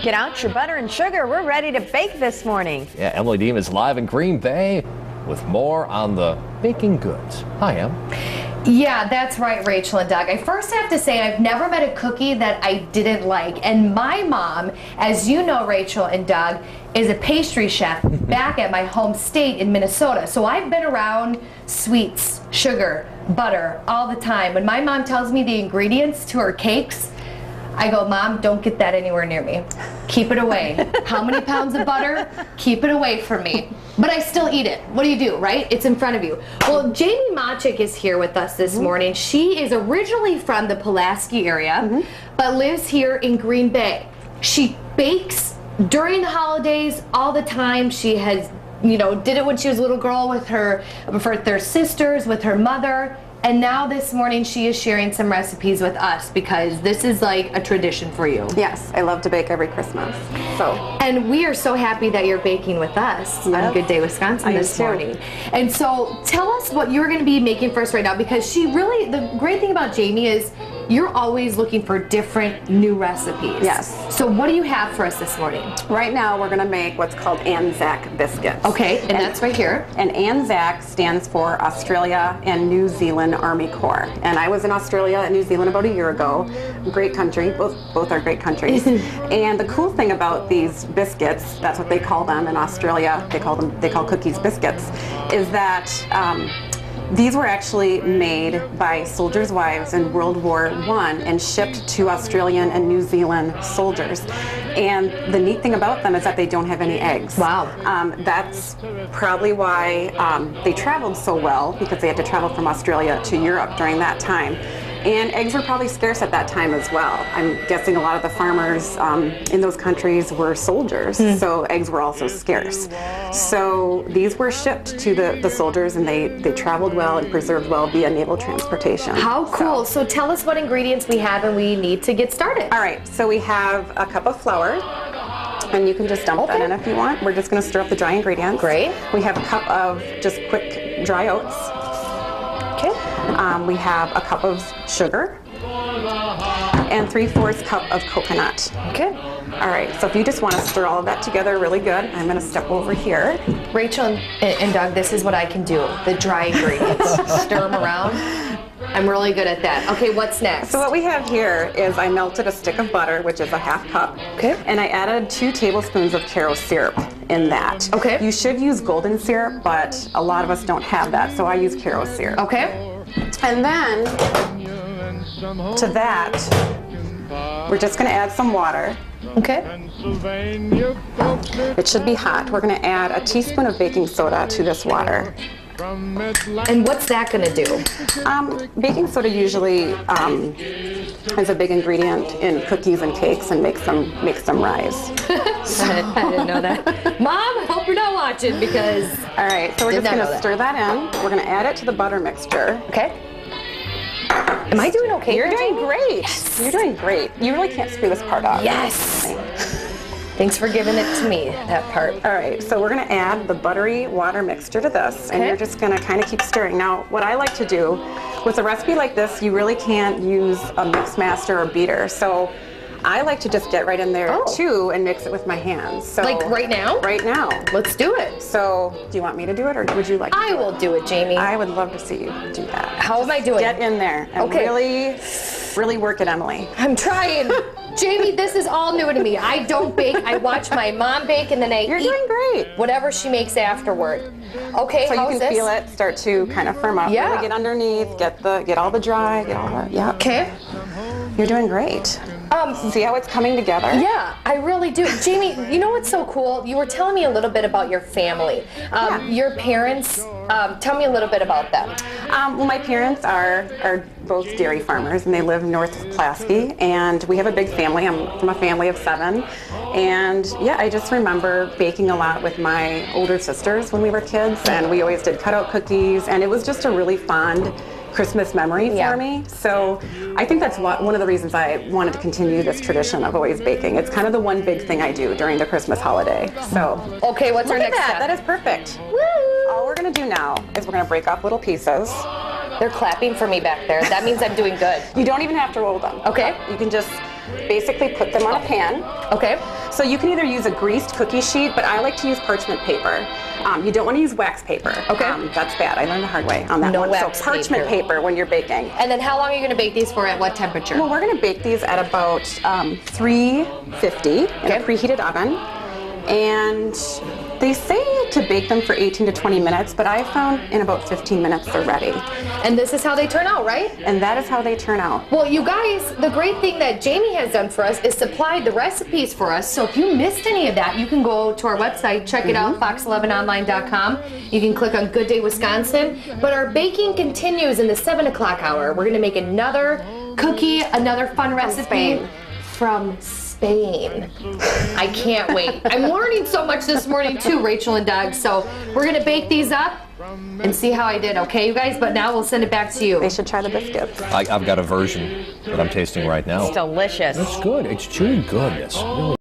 Get out your butter and sugar. We're ready to bake this morning. Yeah, Emily Deem is live in Green Bay with more on the baking goods. Hi, Em. Yeah, that's right, Rachel and Doug. I first have to say I've never met a cookie that I didn't like. And my mom, as you know, Rachel and Doug, is a pastry chef back at my home state in Minnesota. So I've been around sweets, sugar, butter all the time. When my mom tells me the ingredients to her cakes, I go, Mom, don't get that anywhere near me. Keep it away. How many pounds of butter? Keep it away from me. But I still eat it. What do you do, right? It's in front of you. Well, Jamie Machik is here with us this morning. She is originally from the Pulaski area, but lives here in Green Bay. She bakes during the holidays all the time. She has, you know, did it when she was a little girl with their sisters, with her mother. And now this morning she is sharing some recipes with us because this is like a tradition for you. Yes, I love to bake every Christmas. And we are so happy that you're baking with us on Good Day Wisconsin this morning. And so tell us what you're going to be making for us right now, because the great thing about Jamie is you're always looking for different new recipes. Yes. So what do you have for us this morning? Right now we're going to make what's called Anzac biscuits. Okay, and that's right here. And Anzac stands for Australia and New Zealand Army Corps. And I was in Australia and New Zealand about a year ago. Great country, both are great countries. And the cool thing about these biscuits, that's what they call them in Australia, they call cookies biscuits, is that these were actually made by soldiers' wives in World War I and shipped to Australian and New Zealand soldiers. And the neat thing about them is that they don't have any eggs. Wow. That's probably why they traveled so well, because they had to travel from Australia to Europe during that time. And eggs were probably scarce at that time as well. I'm guessing a lot of the farmers in those countries were soldiers, so eggs were also scarce. So these were shipped to the soldiers, and they traveled well and preserved well via naval transportation. How cool. So tell us what ingredients we have and we need to get started. All right, so we have a cup of flour, and you can just dump that in if you want. We're just going to stir up the dry ingredients. Great. We have a cup of just quick dry oats. Okay. We have a cup of sugar and 3/4 cup of coconut. Okay. All right, so if you just want to stir all of that together really good, I'm going to step over here. Rachel and Doug, this is what I can do. The dry ingredients. Stir them around. I'm really good at that. Okay, what's next? So what we have here is I melted a stick of butter, which is a ½ cup. Okay. And I added 2 tablespoons of Caro syrup in that. Okay. You should use golden syrup, but a lot of us don't have that, so I use Caro syrup. Okay. And then to that, we're just going to add some water. Okay. It should be hot. We're going to add a teaspoon of baking soda to this water. And what's that going to do? Baking soda usually is a big ingredient in cookies and cakes and makes them rise. I didn't know that. Mom, I hope you're not watching because... All right, so we're just going to stir that in. We're going to add it to the butter mixture. Okay. Am I doing okay? You're doing great. Yes. You're doing great. You really can't screw this part up. Yes. Thanks for giving it to me, that part. All right, so we're going to add the buttery water mixture to this, and you're just going to kind of keep stirring. Now, what I like to do with a recipe like this, you really can't use a mix master or beater. So I like to just get right in there too and mix it with my hands. So like right now? Right now. Let's do it. So do you want me to do it, or would you like to do it? I will do it, Jamie. I would love to see you do that. How am I doing? Get in there and really work it, Emily. I'm trying. Jamie, this is all new to me. I don't bake. I watch my mom bake, and then I You're doing great. Whatever she makes afterward. Okay, so how you is can this? feel it start to kind of firm up. Yeah. Really get underneath, get all the dry, Okay. You're doing great. See how it's coming together? Yeah, I really do. Jamie, you know what's so cool? You were telling me a little bit about your family. Your parents, tell me a little bit about them. Well, my parents are both dairy farmers, and they live north of Pulaski, and we have a big family. I'm from a family of 7, and yeah, I just remember baking a lot with my older sisters when we were kids, and we always did cutout cookies, and it was just a really fond Christmas memory for me. So I think that's one of the reasons I wanted to continue this tradition of always baking. It's kind of the one big thing I do during the Christmas holiday. So okay, what's our next step? That is perfect. Woo! All we're going to do now is we're going to break off little pieces. They're clapping for me back there. That means I'm doing good. You don't even have to roll them. Okay. You can just basically put them on a pan. Okay. So you can either use a greased cookie sheet, but I like to use parchment paper. You don't want to use wax paper. Okay. That's bad. I learned the hard way on that one. Wax so parchment paper when you're baking. And then how long are you going to bake these for? At what temperature? Well, we're going to bake these at about 350 in a preheated oven. And they say to bake them for 18 to 20 minutes, but I found in about 15 minutes they're ready. And this is how they turn out, right? And that is how they turn out. Well, you guys, the great thing that Jamie has done for us is supplied the recipes for us. So if you missed any of that, you can go to our website, check it out, fox11online.com. You can click on Good Day Wisconsin. But our baking continues in the 7 o'clock hour. We're going to make another cookie, another fun recipe from Spain. I can't wait. I'm learning so much this morning too, Rachel and Doug. So we're gonna bake these up and see how I did, okay, you guys? But now we'll send it back to you. They should try the biscuits. I've got a version that I'm tasting right now. It's delicious. It's good. It's chewy goodness. Really.